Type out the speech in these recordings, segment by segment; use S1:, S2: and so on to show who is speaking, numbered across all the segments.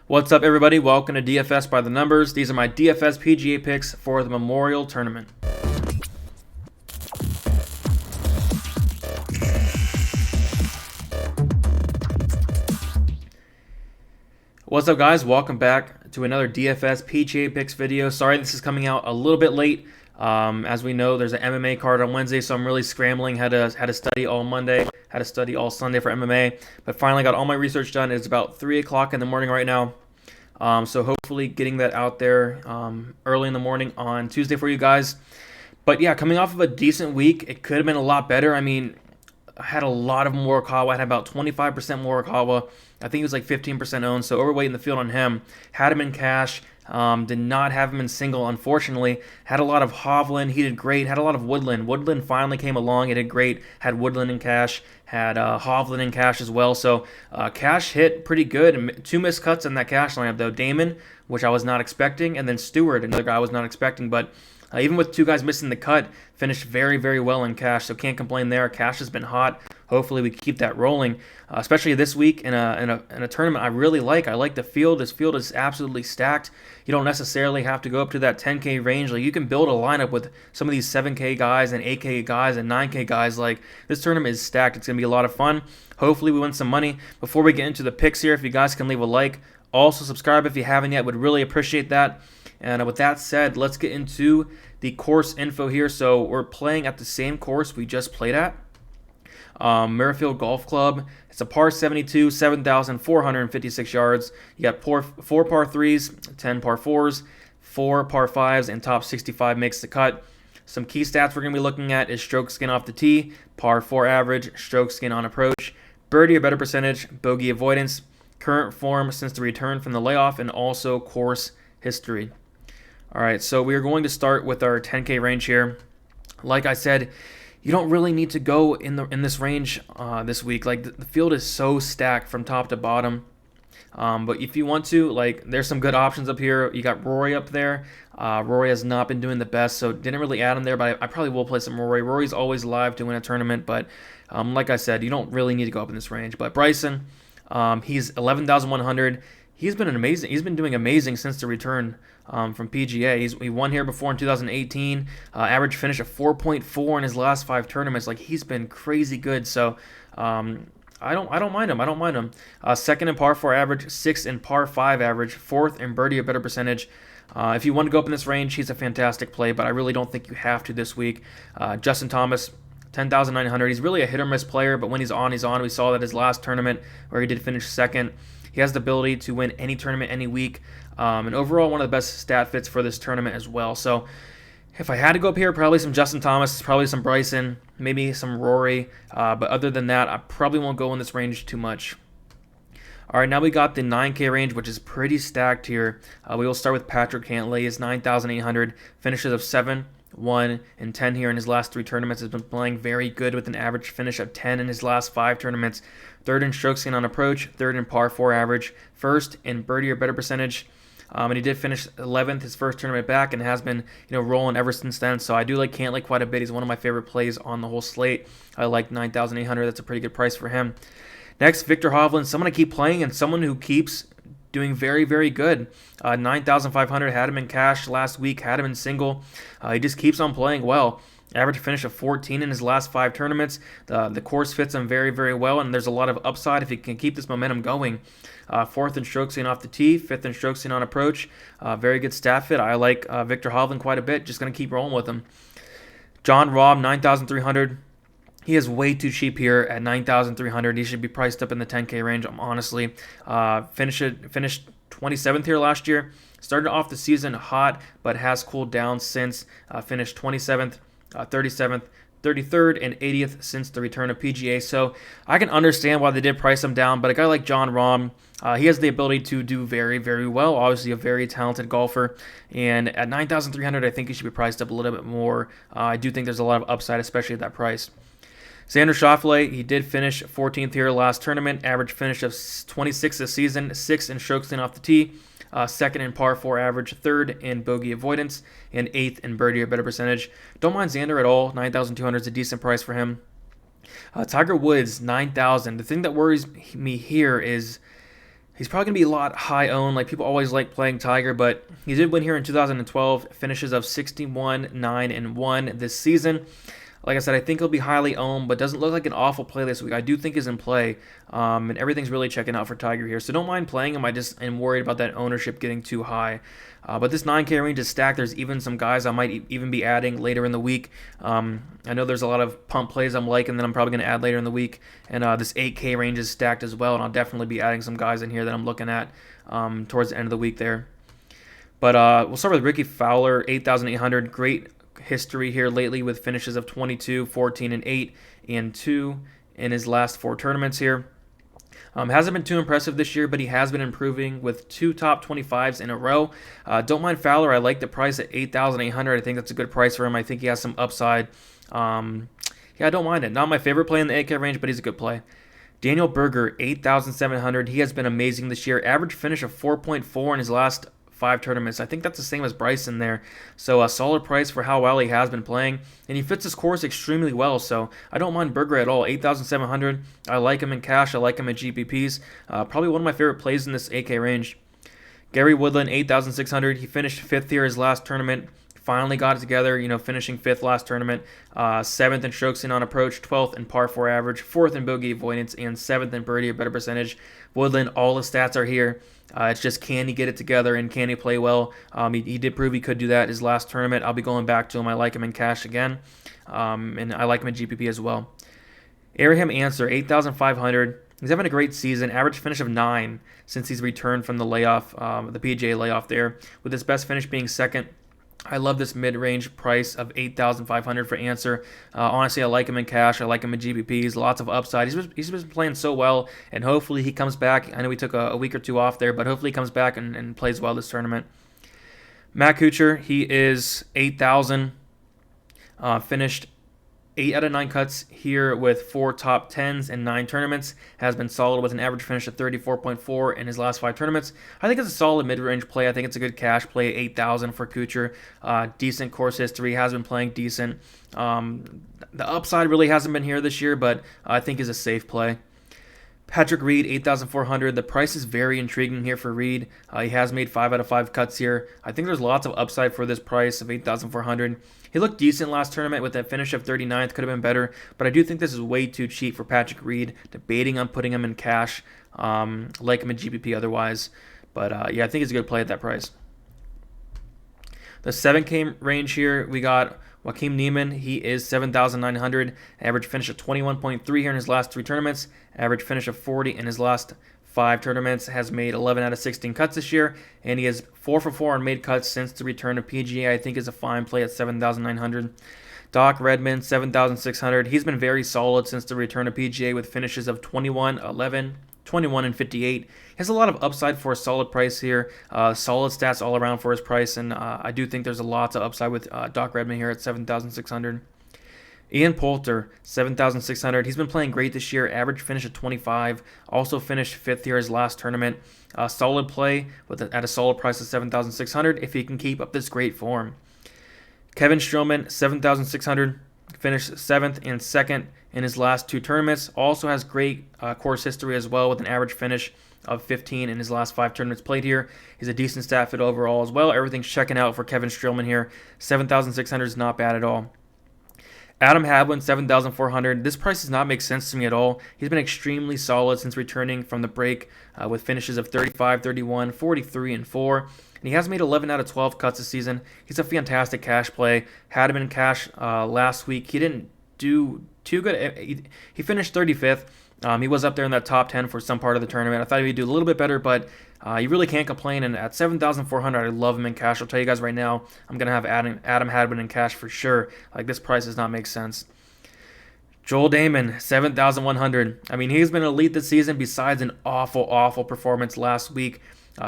S1: What's up, everybody? Welcome to DFS by the Numbers. These are my DFS PGA picks for the Memorial Tournament. What's up, guys? Welcome back to another DFS PGA picks video. Sorry this is coming out a little bit late. As we know, there's an MMA card on Wednesday, so I'm really scrambling. Had to study all Monday, had to study all Sunday for MMA, but finally got all my research done. It's about 3 o'clock in the morning right now. So hopefully getting that out there early in the morning on Tuesday for you guys. But yeah, coming off of a decent week, it could have been a lot better. I mean, I had a lot of Morikawa. I had about 25% Morikawa. I think he was like 15% owned, so overweight in the field on him. Had him in cash. Did not have him in single, unfortunately. Had a lot of Hovland. He did great. Had a lot of Woodland. Woodland finally came along. It did great. Had Woodland in cash. Had Hovland in cash as well. So cash hit pretty good. 2 missed cuts in that cash lineup, though. Damon, which I was not expecting, and then Stewart, another guy I was not expecting. But even with 2 guys missing the cut, finished very, very well in cash. So can't complain there. Cash has been hot. Hopefully we keep that rolling, especially this week in a tournament I really like. I like the field. This field is absolutely stacked. You don't necessarily have to go up to that 10K range. Like, you can build a lineup with some of these 7K guys and 8K guys and 9K guys. Like, this tournament is stacked. It's going to be a lot of fun. Hopefully we win some money. Before we get into the picks here, if you guys can leave a like. Also subscribe if you haven't yet. Would really appreciate that. And with that said, let's get into the course info here. So we're playing at the same course we just played at. Merrifield Golf Club. It's a par 72, 7,456 yards. You got 4 par 3s, 10 par 4s, 4 par 5s, and top 65 makes the cut. Some key stats we're going to be looking at is stroke skin off the tee, par 4 average, stroke skin on approach, birdie or better percentage, bogey avoidance, current form since the return from the layoff, and also course history. All right, so we are going to start with our 10K range here. Like I said, you don't really need to go in this range this week. Like, the field is so stacked from top to bottom. But if you want to, like, there's some good options up here. You got Rory up there. Rory has not been doing the best, so didn't really add him there, but I probably will play some Rory. Rory's always live to win a tournament, but like I said, you don't really need to go up in this range. But Bryson, he's 11,100. He's been amazing. He's been doing amazing since the return from PGA. He won here before in 2018. Average finish of 4.4 in his last 5 tournaments. Like, he's been crazy good. So I don't mind him. Second in par 4 average, 6th in par 5 average, 4th in birdie or better percentage. If you want to go up in this range, he's a fantastic play, but I really don't think you have to this week. Justin Thomas, 10,900. He's really a hit or miss player, but when he's on, he's on. We saw that his last tournament where he did finish second. He has the ability to win any tournament, any week, and overall one of the best stat fits for this tournament as well. So if I had to go up here, probably some Justin Thomas, probably some Bryson, maybe some Rory, but other than that, I probably won't go in this range too much. All right, now we got the 9K range, which is pretty stacked here. We will start with Patrick Cantlay. He's 9,800, finishes of 7, 1, and 10 here in his last 3 tournaments. Has been playing very good with an average finish of 10 in his last 5 tournaments. 3rd in stroke skin on approach, 3rd in par 4 average, 1st in birdie or better percentage. And he did finish 11th his first tournament back and has been, rolling ever since then. So I do like Cantlay quite a bit. He's one of my favorite plays on the whole slate. I like 9,800. That's a pretty good price for him. Next, Viktor Hovland, someone to keep playing and someone who keeps doing very, very good. 9,500, had him in cash last week, had him in single. He just keeps on playing well. Average finish of 14 in his last 5 tournaments. The course fits him very, very well, and there's a lot of upside if he can keep this momentum going. 4th in stroke skin off the tee, 5th in stroke skin on approach. Very good stat fit. I like Viktor Hovland quite a bit. Just going to keep rolling with him. John Rahm, 9,300. He is way too cheap here at 9,300. He should be priced up in the 10K range, honestly. Finished 27th here last year. Started off the season hot, but has cooled down since. Finished 27th, 37th, 33rd, and 80th since the return of PGA. So I can understand why they did price him down, but a guy like John Rahm, he has the ability to do very, very well. Obviously a very talented golfer. And at 9,300, I think he should be priced up a little bit more. I do think there's a lot of upside, especially at that price. Xander Schauffele, he did finish 14th here last tournament. Average finish of 26th this season, 6th in stroke skin off the tee, 2nd in par 4 average, 3rd in bogey avoidance, and 8th in birdie or better percentage. Don't mind Xander at all. 9,200 is a decent price for him. Tiger Woods, 9,000. The thing that worries me here is He's probably going to be a lot high owned. Like, people always like playing Tiger, but he did win here in 2012, finishes of 61, 9, and 1 this season. Like I said, I think he'll be highly owned, but doesn't look like an awful play this week. I do think he's in play, and everything's really checking out for Tiger here. So don't mind playing him. I just am worried about that ownership getting too high. But this 9K range is stacked. There's even some guys I might even be adding later in the week. I know there's a lot of pump plays I'm liking that I'm probably going to add later in the week. And this 8K range is stacked as well, and I'll definitely be adding some guys in here that I'm looking at towards the end of the week there. But we'll start with Rickie Fowler, 8,800. Great history here lately with finishes of 22, 14, and 8, and 2 in his last 4 tournaments here. Hasn't been too impressive this year, but he has been improving with 2 top 25s in a row. Don't mind Fowler. I like the price at 8,800. I think that's a good price for him. I think he has some upside. Yeah, I don't mind it. Not my favorite play in the 8K range, but he's a good play. Daniel Berger, 8,700. He has been amazing this year. Average finish of 4.4 in his last 5 tournaments. I think that's the same as Bryson there. So a solid price for how well he has been playing. And he fits his course extremely well. So I don't mind Berger at all. 8,700. I like him in cash. I like him at GPPs. Probably one of my favorite plays in this 8K range. Gary Woodland, 8,600. He finished 5th here his last tournament. Finally got it together, finishing 5th last tournament, 7th in strokes in on approach, 12th in par 4 average, 4th in bogey avoidance, and 7th in birdie or better percentage. Woodland, all his stats are here. It's just, can he get it together and can he play well? He did prove he could do that his last tournament. I'll be going back to him. I like him in cash again, and I like him in GPP as well. Abraham Answer, 8,500. He's having a great season. Average finish of 9 since he's returned from the layoff, the PGA layoff there, with his best finish being 2nd. I love this mid-range price of 8,500 for Answer. Honestly, I like him in cash. I like him in GPPs. Lots of upside. He's been playing so well, and hopefully he comes back. I know he took a week or 2 off there, but hopefully he comes back and plays well this tournament. Matt Kuchar, he is 8,000. Finished 8 out of 9 cuts here with 4 top 10s and 9 tournaments. Has been solid with an average finish of 34.4 in his last 5 tournaments. I think it's a solid mid-range play. I think it's a good cash play, 8,000 for Kuchar. Decent course history. Has been playing decent. The upside really hasn't been here this year, but I think is a safe play. Patrick Reed, 8,400. The price is very intriguing here for Reed. He has made 5 out of 5 cuts here. I think there's lots of upside for this price of 8,400. He looked decent last tournament with a finish of 39th. Could have been better, but I do think this is way too cheap for Patrick Reed. Debating on putting him in cash, like him in GPP otherwise. But yeah, I think it's a good play at that price. The 7K range here, we got Joaquim Nieman. He is 7,900. Average finish of 21.3 here in his last 3 tournaments. Average finish of 40 in his last 5 tournaments. Has made 11 out of 16 cuts this year, and he is 4 for 4 on made cuts since the return of PGA. I think is a fine play at 7,900. Doc Redman, 7,600. He's been very solid since the return of PGA with finishes of 21, 11, 21, and 58. He has a lot of upside for a solid price here. Solid stats all around for his price, and I do think there's a lot of upside with Doc Redman here at 7,600. Ian Poulter, 7,600. He's been playing great this year. Average finish of 25. Also finished 5th here his last tournament. Solid play at a solid price of 7,600 if he can keep up this great form. Kevin Streelman, 7,600. Finished 7th and 2nd in his last 2 tournaments. Also has great course history as well with an average finish of 15 in his last 5 tournaments played here. He's a decent stat fit overall as well. Everything's checking out for Kevin Streelman here. 7,600 is not bad at all. Adam Hadwin, 7,400. This price does not make sense to me at all. He's been extremely solid since returning from the break with finishes of 35, 31, 43, and 4. And he has made 11 out of 12 cuts this season. He's a fantastic cash play. Had him in cash last week. He didn't do too good. He finished 35th. He was up there in that top 10 for some part of the tournament. I thought he'd do a little bit better, but you really can't complain. And at 7,400, I love him in cash. I'll tell you guys right now, I'm going to have Adam Hadwin in cash for sure. Like, this price does not make sense. Joel Damon, 7,100. I mean, he's been elite this season besides an awful performance last week.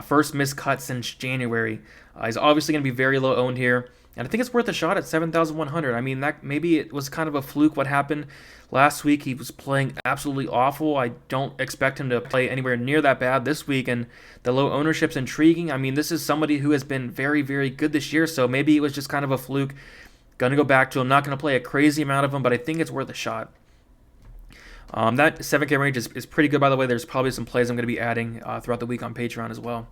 S1: First missed cut since January. He's obviously going to be very low owned here. And I think it's worth a shot at 7,100. I mean, that maybe it was kind of a fluke what happened last week. He was playing absolutely awful. I don't expect him to play anywhere near that bad this week, and the low ownership's intriguing. I mean, this is somebody who has been very, very good this year, so maybe it was just kind of a fluke. Going to go back to him. Not going to play a crazy amount of him, but I think it's worth a shot. That 7K range is pretty good, by the way. There's probably some plays I'm going to be adding throughout the week on Patreon as well.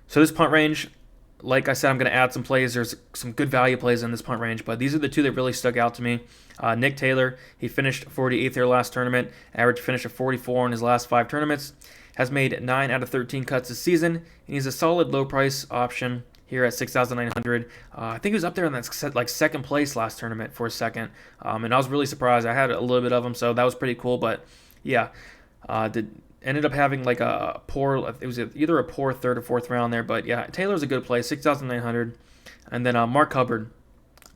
S1: So this punt range, like I said, I'm going to add some plays. There's some good value plays in this punt range, but these are the two that really stuck out to me. Nick Taylor, he finished 48th here last tournament, average finish of 44 in his last 5 tournaments, has made 9 out of 13 cuts this season, and he's a solid low price option here at 6,900. I think he was up there in that like second place last tournament for a second, and I was really surprised. I had a little bit of him, so that was pretty cool. But yeah, ended up having like a poor. It was either a poor third or fourth round there, but yeah, Taylor's a good play, 6,900, and then Mark Hubbard,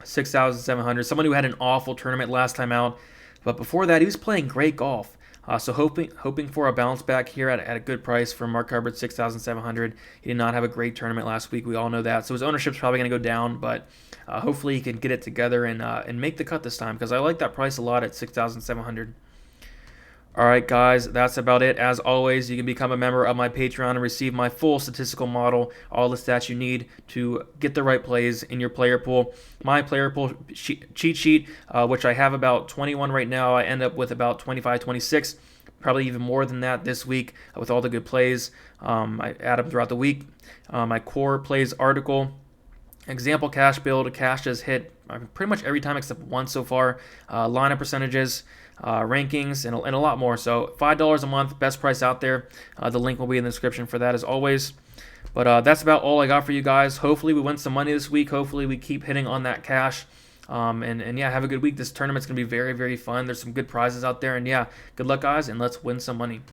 S1: 6,700. Someone who had an awful tournament last time out, but before that he was playing great golf. So hoping for a bounce back here at a good price for Mark Hubbard, 6,700. He did not have a great tournament last week. We all know that. So his ownership's probably going to go down, but hopefully he can get it together and make the cut this time, because I like that price a lot at 6,700. All right, guys, that's about it. As always, you can become a member of my Patreon and receive my full statistical model, all the stats you need to get the right plays in your player pool. My player pool cheat sheet, which I have about 21 right now, I end up with about 25, 26, probably even more than that this week with all the good plays. I add them throughout the week. My core plays article, example cash build, cash has hit pretty much every time except once so far. Lineup percentages, rankings, and a lot more. So $5 a month, best price out there. The link will be in the description for that as always. But that's about all I got for you guys. Hopefully we win some money this week. Hopefully we keep hitting on that cash. And yeah, have a good week. This tournament's going to be very, very fun. There's some good prizes out there. And yeah, good luck, guys, and let's win some money.